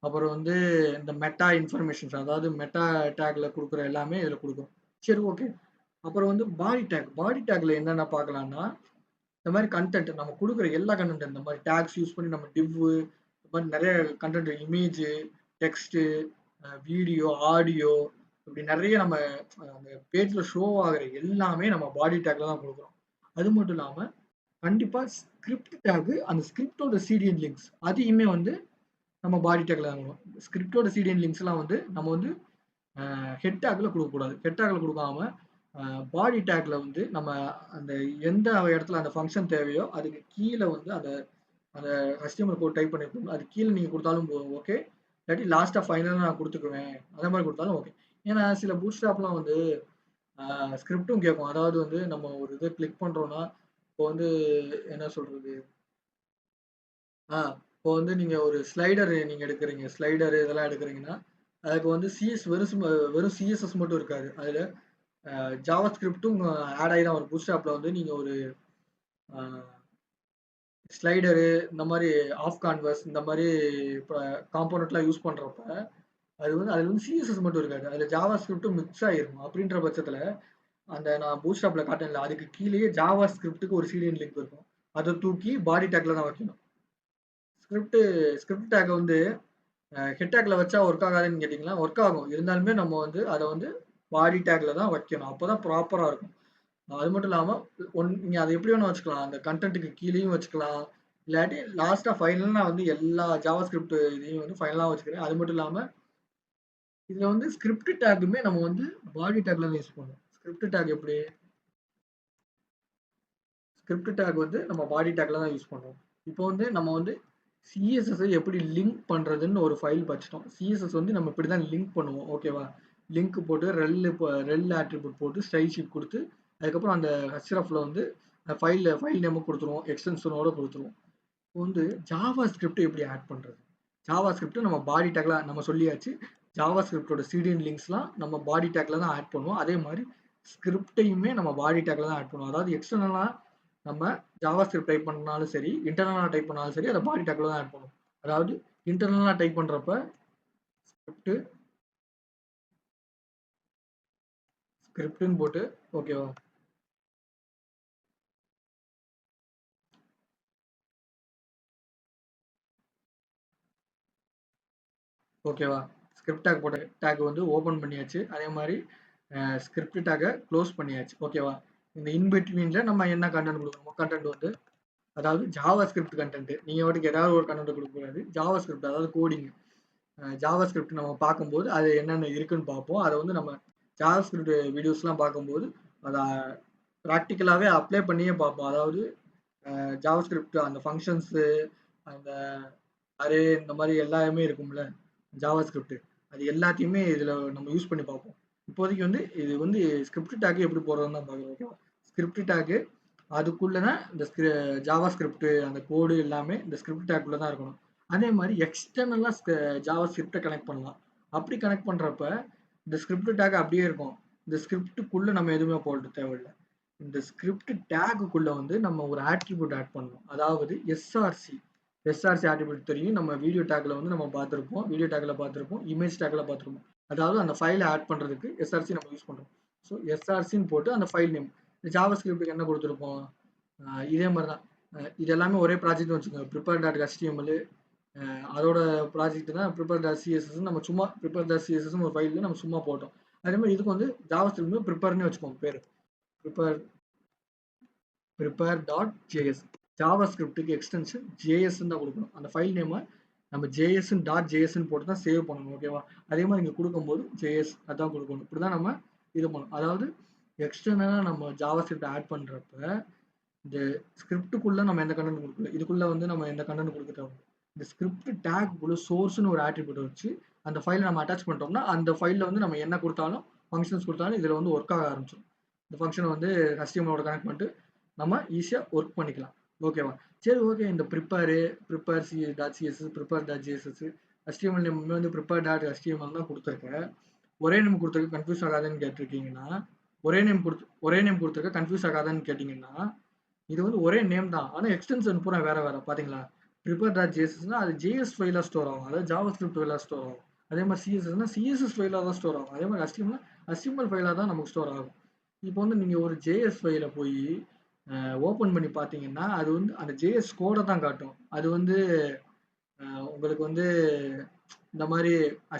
அப்புறம் வந்து இந்த மெட்டா இன்ஃபர்மேஷன்ஸ், அதாவது மெட்டா டேக்ல கொடுக்குற எல்லாமே இதில் கொடுக்குறோம். சரி, ஓகே. அப்புறம் வந்து பாடி டேக்ல என்னென்ன பார்க்கலாம்னா, இந்த மாதிரி கண்டென்ட் நம்ம கொடுக்குற எல்லா கண்டென்ட், இந்த மாதிரி டேக்ஸ் யூஸ் பண்ணி நம்ம டிவ்வு, இந்த மாதிரி நிறைய content, image, text, video, audio, இப்படி நிறைய நம்ம அந்த பேஜில் ஷோ ஆகிற எல்லாமே நம்ம பாடி டேக்ல தான் கொடுக்குறோம். அது மட்டும் இல்லாமல் கண்டிப்பாக ஸ்கிரிப்ட் டேக்கு, அந்த ஸ்கிரிப்டோட சிடிஎன் லிங்க்ஸ் அதையுமே வந்து நம்ம பாடி டேக்ல தான் கொடுக்கணும். ஸ்கிரிப்டோட சிடிஎன் லிங்க்ஸ்லாம் வந்து நம்ம வந்து ஹெட் டேக்ல கொடுக்கக்கூடாது. ஹெட் டேக்ல கொடுக்காம பாடி டேக்ல வந்து நம்ம அந்த எந்த இடத்துல அந்த ஃபங்க்ஷன் தேவையோ அதுக்கு கீழே வந்து அந்த அந்த HTML கோட் டைப் பண்ணிருக்கோம், அது கீழே நீங்கள் கொடுத்தாலும் ஓகே, இல்லாட்டி லாஸ்ட்டாக ஃபைனலாக நான் கொடுத்துக்குவேன், அதே மாதிரி கொடுத்தாலும் ஓகே. ஏன்னா சில பூட்ஸ்ட்ராப்லாம் வந்து ஸ்கிரிப்டும் கேட்கும். அதாவது வந்து நம்ம ஒரு இதை கிளிக் பண்ணுறோன்னா, இப்போ வந்து என்ன சொல்கிறது, இப்போ வந்து நீங்கள் ஒரு ஸ்லைடர் நீங்கள் எடுக்கிறீங்க, ஸ்லைடரு இதெல்லாம் எடுக்கிறீங்கன்னா அதுக்கு வந்து வெறும் சிஎஸ்எஸ் மட்டும் இருக்காது, அதில் ஜாவா ஸ்கிரிப்டும் ஆட் ஆகி தான் வரும். பூட்ஸ்ட்ராப்பில் வந்து நீங்கள் ஒரு ஸ்லைடரு, இந்த மாதிரி ஆஃப் கான்வர்ஸ், இந்த மாதிரி இப்போ காம்போனண்ட்லாம் யூஸ் பண்ணுறப்ப அதில் வந்து சிஎஸ்எஸ் மட்டும் இருக்காது, அதில் ஜாவா ஸ்கிரிப்டும் மிக்ஸ் ஆகிருக்கும். அப்படின்ற பட்சத்தில் அந்த நான் பூட்ஸ்ட்ராப்பில் காட்டல, அதுக்கு கீழேயே ஜாவா ஸ்கிரிப்டுக்கு ஒரு சிடிஎன் லிங்க் இருக்கும், அதை தூக்கி பாடி டேக்ல தான் வைக்கணும். ஸ்கிரிப்ட் டேக்கை வந்து ஹெட் டேக்ல வச்சா ஒர்க் ஆகாதுன்னு கேட்டிங்கன்னா ஒர்க் ஆகும். இருந்தாலுமே நம்ம வந்து அதை வந்து பாடி டேக்ல தான் வைக்கணும், அப்போ தான் ப்ராப்பராக இருக்கும். அது மட்டும் இல்லாமல் நீங்கள் அதை எப்படி வேணும் வச்சுக்கலாம், அந்த கண்டென்ட்டுக்கு கீழேயும் வச்சுக்கலாம், இல்லாட்டி லாஸ்ட்டாக ஃபைனலாக நான் வந்து எல்லா ஜாவா ஸ்கிரிப்ட் இதையும் வந்து ஃபைனலாக வச்சுக்கிறேன். அது மட்டும் இல்லாமல் இதில் வந்து ஸ்கிரிப்ட் டேக்குமே நம்ம வந்து பாடி டேக்ல தான் யூஸ் பண்ணுவோம். ஸ்கிரிப்ட் டேக் எப்படி? ஸ்கிரிப்ட் டேக் வந்து நம்ம பாடி டேக்ல தான் யூஸ் பண்ணுவோம். இப்போ வந்து நம்ம வந்து சிஎஸ்எஸ் எப்படி லிங்க் பண்றதுன்னு ஒரு ஃபைல் படிச்சிட்டோம். சிஎஸ்எஸ் வந்து நம்ம இப்படி தான் லிங்க் பண்ணுவோம். ஓகேவா? லிங்க் போட்டு ரெல் ஆட்ரிபியூட் போட்டு ஸ்டைல் ஷீட் கொடுத்து அதுக்கப்புறம் அந்த ஹெச்ரஃப்ல வந்து ஃபைல் நேம் கொடுத்துருவோம். எக்ஸ்டென்ஷனோட கொடுத்துருவோம். இப்போ வந்து ஜாவா ஸ்கிரிப்ட் எப்படி ஆட் பண்றது? ஜாவா ஸ்கிரிப்ட் நம்ம பாடி டேக்ல நம்ம சொல்லியாச்சு. ஜாவா ஸ்கிரிப்டோட சிடிஎன் லிங்க்ஸ்லாம் நம்ம பாடி டேக்ல தான் ஆட் பண்ணுவோம். அதே மாதிரி ஸ்கிரிப்டையுமே நம்ம பாடி டேக்ல தான் ஆட் பண்ணுவோம். அதாவது எக்ஸ்டர்னலா நம்ம ஜாவா ஸ்கிரிப்ட் டைப் பண்ணாலும் சரி, இன்டர்னலா டைப் பண்ணாலும் சரி, அதை பாடி டேக்ல தான் ஆட் பண்ணுவோம். அதாவது இன்டர்னலா டைப் பண்றப்ப ஸ்கிரிப்ட்னு போட்டு ஓகேவா? ஓகேவா? ஸ்கிரிப்ட் டேக் போட்ட டேக் வந்து ஓபன் பண்ணியாச்சு. அதே மாதிரி ஸ்கிரிப்ட் டேக்கை க்ளோஸ் பண்ணியாச்சு. ஓகேவா? இந்த இன்பிட்வீன்ல நம்ம என்ன கண்டென்ட் கொடுக்கணுமோ கண்டென்ட் வந்து அதாவது ஜாவா ஸ்கிரிப்ட் கண்டென்ட். நீங்க வாட்டுக்கு ஏதாவது ஒரு கண்டென்ட் கொடுக்கக்கூடாது. ஜாவா ஸ்கிரிப்ட் அதாவது கோடிங். ஜாவா ஸ்கிரிப்ட் நம்ம பார்க்கும்போது அது என்னென்ன இருக்குன்னு பார்ப்போம். அதை வந்து நம்ம ஜாவா ஸ்கிரிப்ட் வீடியோஸ்லாம் பார்க்கும்போது அதை ப்ராக்டிக்கலாகவே அப்ளை பண்ணியே பார்ப்போம். அதாவது ஜாவா ஸ்கிரிப்ட் அந்த ஃபங்க்ஷன்ஸு அந்த அரே இந்த மாதிரி எல்லாமே இருக்கும்ல ஜாவா ஸ்கிரிப்ட், அது எல்லாத்தையுமே இதில் நம்ம யூஸ் பண்ணி பார்ப்போம். இப்போதைக்கு வந்து இது வந்து ஸ்கிரிப்ட் டேக் எப்படி போடுறதுன்னு தான் பார்க்குறோம். ஓகேவா? ஸ்கிரிப்ட் டேக்கு அதுக்குள்ளனா இந்த ஜாவா ஸ்கிரிப்ட் அந்த கோடு எல்லாமே இந்த ஸ்கிரிப்ட் டேக்குள்ள தான் இருக்கணும். அதே மாதிரி எக்ஸ்டர்னலா ஜாவா ஸ்கிரிப்டை கனெக்ட் பண்ணலாம். அப்படி கனெக்ட் பண்றப்ப இந்த ஸ்கிரிப்ட் டேக் அப்படியே இருக்கும். இந்த ஸ்கிரிப்டுக்குள்ள நம்ம எதுவுமே போட தேவையில்லை. இந்த ஸ்கிரிப்ட் டேக்குக்குள்ள வந்து நம்ம ஒரு ஆட்ரிபியூட் ஆட் பண்ணணும். அதாவது எஸ்ஆர்சி ஆட்ரிபியூட் தெரியும். நம்ம வீடியோ டேக்ல வந்து நம்ம பார்த்துருப்போம். வீடியோ டேக்ல பார்த்துருப்போம். இமேஜ் டேக்ல பார்த்துருப்போம். அதாவது அந்த ஃபைலை ஆட் பண்றதுக்கு எஸ்ஆர்சி நம்ம யூஸ் பண்றோம். ஸோ எஸ்ஆர்சின்னு போட்டு அந்த ஃபைல் நேம் ஜாவா ஸ்கிரிப்டுக்கு என்ன கொடுத்துருப்போம்? இதே மாதிரி தான். இது எல்லாமே ஒரே ப்ராஜெக்ட் வச்சுக்கோங்க. ப்ரிப்பேர் டாட் HTML அதோட ப்ராஜெக்ட் தான் ப்ரிப்பேர் டாட் சிஎஸ்எஸ். நம்ம சும்மா ப்ரிப்பேர் டாட் சிஎஸ்எஸ் ஒரு ஃபைல் நம்ம சும்மா போட்டோம். அதே மாதிரி இதுக்கு வந்து ஜாவா ஸ்கிரிப்ட் ப்ரிப்பேர்னே வச்சுக்கோங்க பேர். Prepare dot JS. ஜாவா ஸ்கிரிப்டுக்கு எக்ஸ்டென்ஷன் ஜேஎஸ்ன்னு தான் கொடுக்கணும். அந்த ஃபைல் நேமை நம்ம ஜேஎஸ்ன்னு டாட் ஜேஎஸ்ன்னு போட்டு தான் சேவ் பண்ணணும். ஓகேவா? அதே மாதிரி இங்கே கொடுக்கும்போது ஜேஎஸ் அதான் கொடுக்கணும். இப்படி தான் நம்ம இது பண்ணணும். அதாவது எக்ஸ்டர்னலாக நம்ம ஜாவா ஸ்கிரிப்ட் ஆட் பண்ணுறப்ப இந்த ஸ்கிரிப்டுக்குள்ள நம்ம எந்த கண்டென்ட் கொடுக்கல. இதுக்குள்ள வந்து நம்ம எந்த கண்டென்ட் கொடுக்க தேவை. இந்த ஸ்கிரிப்ட் டேக்குள்ள சோர்ஸ்னு ஒரு ஆட்ரிபியூட் வச்சு அந்த ஃபைலை நம்ம அட்டாச் பண்ணிட்டோம்னா அந்த ஃபைலில் வந்து நம்ம என்ன கொடுத்தாலும் ஃபங்க்ஷன்ஸ் கொடுத்தாலும் இதில் வந்து ஒர்க் ஆக ஆரம்பிச்சிடும். இந்த ஃபங்க்ஷனை வந்து HTML கனெக்ட் பண்ணிட்டு நம்ம ஈஸியாக ஒர்க் பண்ணிக்கலாம். ஓகேவா? சரி, ஓகே. இந்த prepare dot CSS prepare dot GSS HTML name வந்து ப்ரிப்பேர் டாட் HTML தான் கொடுத்துருக்கேன். ஒரே நேம் கொடுத்துருக்க கன்ஃபியூஸ் ஆகாதுன்னு கேட்டிருக்கீங்கன்னா ஒரே நேம் கொடுத்துருக்க கன்ஃபியூஸ் ஆகாதான்னு கேட்டிங்கன்னா இது வந்து ஒரே நேம் தான். ஆனால் எக்ஸ்டென்ஷன் பூரா வேற வேற. பார்த்தீங்களா? ப்ரிப்பேர் டாட் ஜேஎஸ்எஸ்னா அது ஜேஎஸ் ஃபைலாக ஸ்டோர் ஆகும். அதாவது ஜாவா ஸ்கிரிப்ட் ஃபைலாக ஸ்டோர் ஆகும். அதே மாதிரி சிஎஸ்எஸ்னா சிஎஸ்எஸ் ஃபைலாக தான் ஸ்டோர் ஆகும். அதே மாதிரி HTML ஃபைலாக தான் நமக்கு ஸ்டோர் ஆகும். இப்போ வந்து நீங்கள் ஒரு ஜேஎஸ் ஃபைலை போய் ஓப்பன் பண்ணி பார்த்தீங்கன்னா அது வந்து அந்த ஜேஎஸ் கோடை தான் காட்டும். அது வந்து உங்களுக்கு வந்து இந்த மாதிரி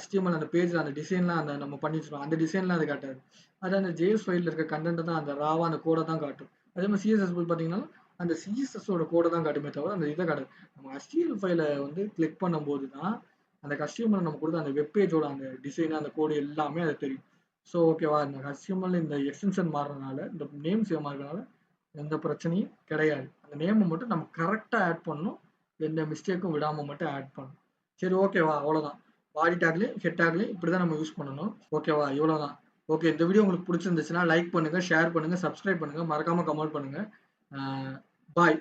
HTML அந்த பேஜில் அந்த டிசைன்லாம் அந்த நம்ம பண்ணி வச்சிருக்கோம். அந்த டிசைன்லாம் அது காட்டாது. அது அந்த ஜேஎஸ் ஃபைலில் இருக்க கண்டென்ட் தான் அந்த ராவா அந்த கோடை தான் காட்டும். அதே மாதிரி சிஎஸ்எஸ் போய் பார்த்தீங்கன்னா அந்த சிஎஸ்எஸோட கோடை தான் காட்டுமே தவிர அந்த இதை காட்டாது. நம்ம HTML ஃபைலை வந்து கிளிக் பண்ணும்போது தான் அந்த HTML நம்ம கொடுத்த அந்த வெப்பேஜோட அந்த டிசைன் அந்த கோடு எல்லாமே அது தெரியும். ஸோ ஓகேவா? இந்த HTML இந்த எக்ஸ்டென்ஷன் மாறுறதுனால இந்த நேம் சேவ் மாறுறதுனால எந்த பிரச்சனையும் கிடையாது. அந்த நேமை மட்டும் நம்ம கரெக்டாக ஆட் பண்ணணும். எந்த மிஸ்டேக்கும் விடாமல் மட்டும் ஆட் பண்ணணும். சரி, ஓகேவா? அவ்வளோதான். பாடி டேக்லையும் ஹெட் டேக்லையும் இப்படி தான் நம்ம யூஸ் பண்ணணும். ஓகேவா? இவ்வளோதான். ஓகே, இந்த வீடியோ உங்களுக்கு பிடிச்சிருந்துச்சுன்னா லைக் பண்ணுங்க, ஷேர் பண்ணுங்க, சப்ஸ்கிரைப் பண்ணுங்க, மறக்காம கமெண்ட் பண்ணுங்க. பாய்.